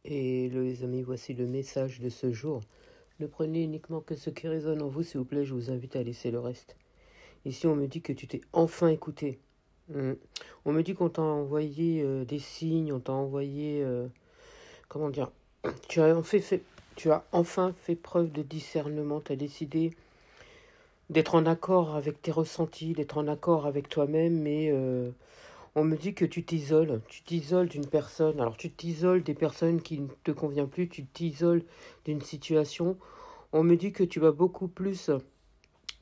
Et les amis, voici le message de ce jour. Ne prenez uniquement que ce qui résonne en vous, s'il vous plaît, je vous invite à laisser le reste. Ici, on me dit que tu t'es enfin écouté. On me dit qu'on t'a envoyé des signes, on t'a envoyé... comment dire tu as enfin fait preuve de discernement, tu as décidé d'être en accord avec tes ressentis, d'être en accord avec toi-même, mais on me dit que tu t'isoles d'une personne. Alors tu t'isoles des personnes qui ne te conviennent plus, tu t'isoles d'une situation. On me dit que tu vas beaucoup plus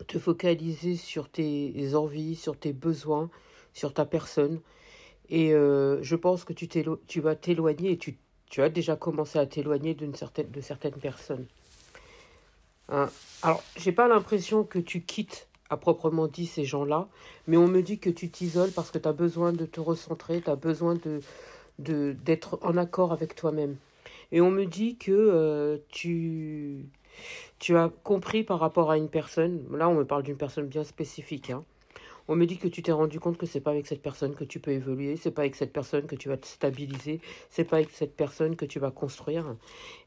te focaliser sur tes envies, sur tes besoins, sur ta personne. Et je pense que tu vas t'éloigner et tu as déjà commencé à t'éloigner de certaines personnes. Hein. Alors, j'ai pas l'impression que tu quittes à proprement dit ces gens-là, mais on me dit que tu t'isoles parce que tu as besoin de te recentrer, tu as besoin d'être en accord avec toi-même. Et on me dit que tu as compris par rapport à une personne, là on me parle d'une personne bien spécifique, hein. On me dit que tu t'es rendu compte que c'est pas avec cette personne que tu peux évoluer, c'est pas avec cette personne que tu vas te stabiliser, c'est pas avec cette personne que tu vas construire.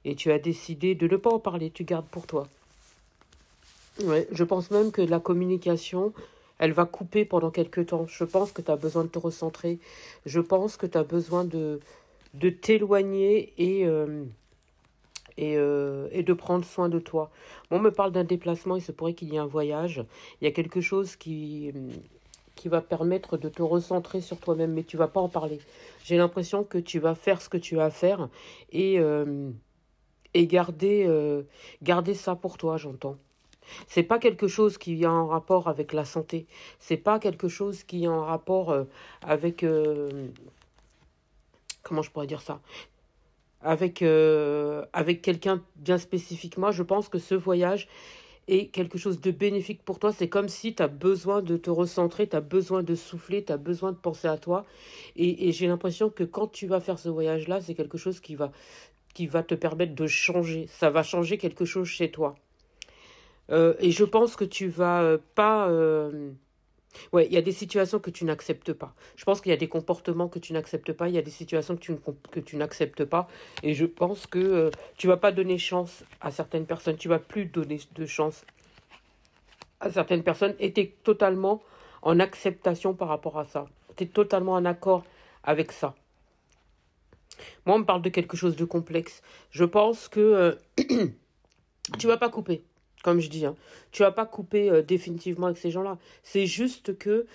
Et tu as décidé de ne pas en parler, tu gardes pour toi. Ouais, je pense même que la communication, elle va couper pendant quelques temps. Je pense que tu as besoin de te recentrer. Je pense que tu as besoin de t'éloigner et de prendre soin de toi. Bon, on me parle d'un déplacement, il se pourrait qu'il y ait un voyage. Il y a quelque chose qui va permettre de te recentrer sur toi-même, mais tu vas pas en parler. J'ai l'impression que tu vas faire ce que tu as à faire et, euh, et garder ça pour toi, j'entends. C'est pas quelque chose qui a un rapport avec la santé. C'est pas quelque chose qui a un rapport avec... comment je pourrais dire ça? Avec quelqu'un bien spécifique. Moi, je pense que ce voyage est quelque chose de bénéfique pour toi. C'est comme si tu as besoin de te recentrer, tu as besoin de souffler, tu as besoin de penser à toi. Et j'ai l'impression que quand tu vas faire ce voyage-là, c'est quelque chose qui va te permettre de changer. Ça va changer quelque chose chez toi. Et je pense que tu vas pas... ouais, il y a des situations que tu n'acceptes pas. Je pense qu'il y a des comportements que tu n'acceptes pas. Il y a des situations que tu n'acceptes pas. Et je pense que tu vas pas donner chance à certaines personnes. Tu vas plus donner de chance à certaines personnes. Et tu es totalement en acceptation par rapport à ça. Tu es totalement en accord avec ça. Moi, on me parle de quelque chose de complexe. Je pense que tu vas pas couper. Comme je dis, hein. Tu vas pas couper définitivement avec ces gens-là. C'est juste que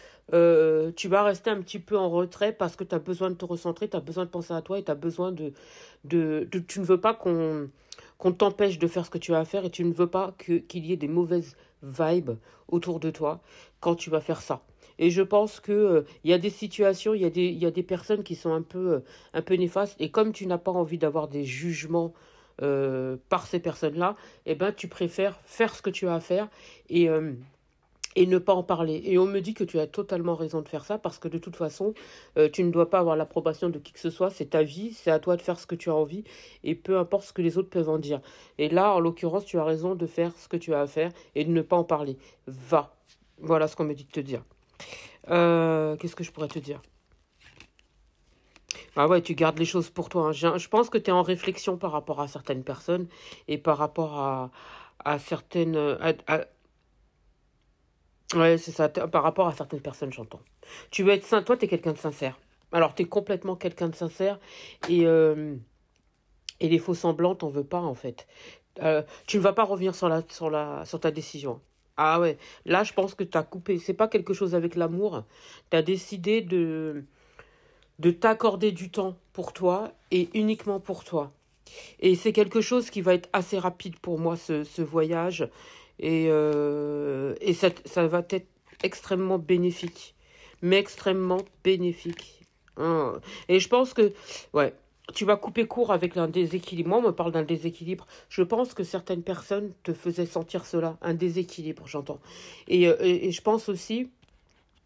tu vas rester un petit peu en retrait parce que tu as besoin de te recentrer, tu as besoin de penser à toi et tu as besoin tu ne veux pas qu'on t'empêche de faire ce que tu as à faire et tu ne veux pas qu'il y ait des mauvaises vibes autour de toi quand tu vas faire ça. Et je pense que il y a des situations, il y a des personnes qui sont un peu néfastes et comme tu n'as pas envie d'avoir des jugements par ces personnes-là, eh ben, tu préfères faire ce que tu as à faire et, euh, et ne pas en parler. Et on me dit que tu as totalement raison de faire ça parce que de toute façon, tu ne dois pas avoir l'approbation de qui que ce soit. C'est ta vie, c'est à toi de faire ce que tu as envie et peu importe ce que les autres peuvent en dire. Et là, en l'occurrence, tu as raison de faire ce que tu as à faire et de ne pas en parler. Va. Voilà ce qu'on me dit de te dire. Qu'est-ce que je pourrais te dire? Ah ouais, tu gardes les choses pour toi, hein. Je pense que tu es en réflexion par rapport à certaines personnes et par rapport à certaines... ouais, c'est ça, par rapport à certaines personnes, j'entends. Tu veux être sincère, toi, tu es quelqu'un de sincère. Alors, tu es complètement quelqu'un de sincère et les faux semblants, t'en veux pas, en fait. Tu ne vas pas revenir sur ta décision. Ah ouais, là, je pense que tu as coupé. C'est pas quelque chose avec l'amour. Tu as décidé de t'accorder du temps pour toi et uniquement pour toi. Et c'est quelque chose qui va être assez rapide pour moi, ce voyage. Et ça va être extrêmement bénéfique. Mais extrêmement bénéfique. Hein. Et je pense que, ouais, tu vas couper court avec un déséquilibre. Moi, on me parle d'un déséquilibre. Je pense que certaines personnes te faisaient sentir cela. Un déséquilibre, j'entends. Et je pense aussi...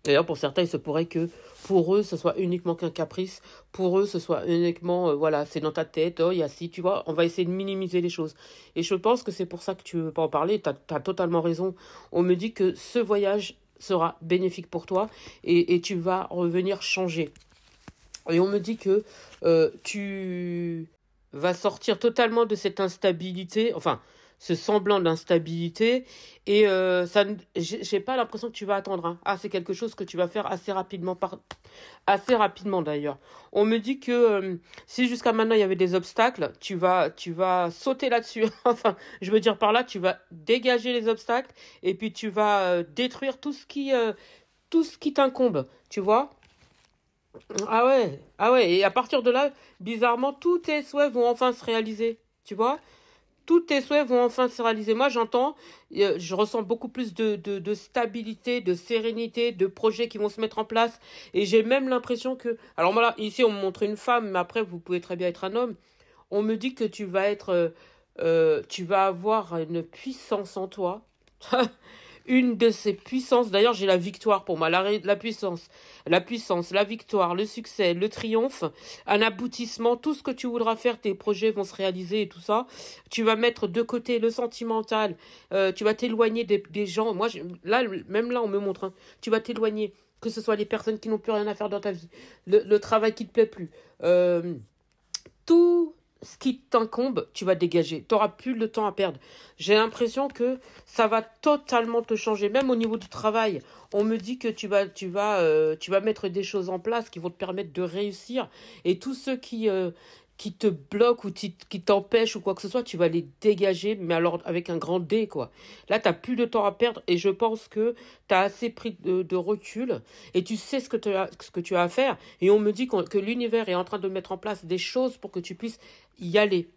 D'ailleurs, pour certains, il se pourrait que pour eux, ce soit uniquement qu'un caprice. Pour eux, ce soit uniquement, voilà, c'est dans ta tête, oh, il y a si, tu vois, on va essayer de minimiser les choses. Et je pense que c'est pour ça que tu veux pas en parler. T'as totalement raison. On me dit que ce voyage sera bénéfique pour toi et tu vas revenir changer. Et on me dit que tu va sortir totalement de cette instabilité, enfin, ce semblant d'instabilité. Et j'ai pas l'impression que tu vas attendre, hein. Ah, c'est quelque chose que tu vas faire assez rapidement, assez rapidement d'ailleurs. On me dit que si jusqu'à maintenant il y avait des obstacles, tu vas sauter là-dessus. Enfin, je veux dire par là, tu vas dégager les obstacles et puis tu vas détruire tout ce qui t'incombe, tu vois? Ah ouais, ah ouais, et à partir de là, bizarrement, tous tes souhaits vont enfin se réaliser, tu vois? Tous tes souhaits vont enfin se réaliser. Moi, j'entends, je ressens beaucoup plus de stabilité, de sérénité, de projets qui vont se mettre en place. Et j'ai même l'impression que... Alors voilà, ici, on me montre une femme, mais après, vous pouvez très bien être un homme. On me dit que tu vas avoir une puissance en toi. Une de ces puissances, d'ailleurs j'ai la victoire pour moi, la puissance, la victoire, le succès, le triomphe, un aboutissement, tout ce que tu voudras faire, tes projets vont se réaliser et tout ça. Tu vas mettre de côté le sentimental, tu vas t'éloigner des gens. Moi, là, même là, on me montre, hein, tu vas t'éloigner, que ce soit les personnes qui n'ont plus rien à faire dans ta vie, le travail qui te plaît plus, tout ce qui t'incombe, tu vas dégager. Tu n'auras plus le temps à perdre. J'ai l'impression que ça va totalement te changer. Même au niveau du travail, on me dit que tu vas mettre des choses en place qui vont te permettre de réussir. Et tous ceux qui te bloquent ou qui t'empêchent ou quoi que ce soit, tu vas les dégager, mais alors avec un grand D, quoi. Là, tu n'as plus de temps à perdre et je pense que tu as assez pris de recul et tu sais ce que tu as à faire. Et on me dit que l'univers est en train de mettre en place des choses pour que tu puisses y aller.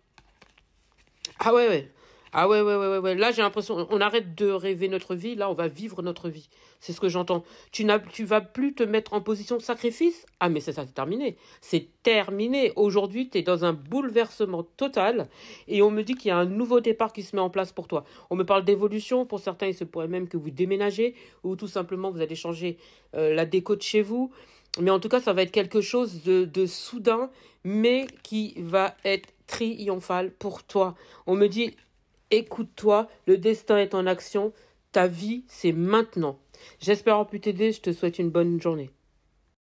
Ah ouais, ouais. Ah ouais, ouais, ouais, ouais, ouais. Là, j'ai l'impression, on arrête de rêver notre vie, là, on va vivre notre vie. C'est ce que j'entends. Tu vas plus te mettre en position de sacrifice. Ah, mais ça, c'est terminé. C'est terminé. Aujourd'hui, tu es dans un bouleversement total et on me dit qu'il y a un nouveau départ qui se met en place pour toi. On me parle d'évolution. Pour certains, il se pourrait même que vous déménagez ou tout simplement vous allez changer la déco de chez vous. Mais en tout cas, ça va être quelque chose de soudain, mais qui va être triomphal pour toi. On me dit, écoute-toi, le destin est en action, ta vie, c'est maintenant. J'espère avoir pu t'aider, je te souhaite une bonne journée.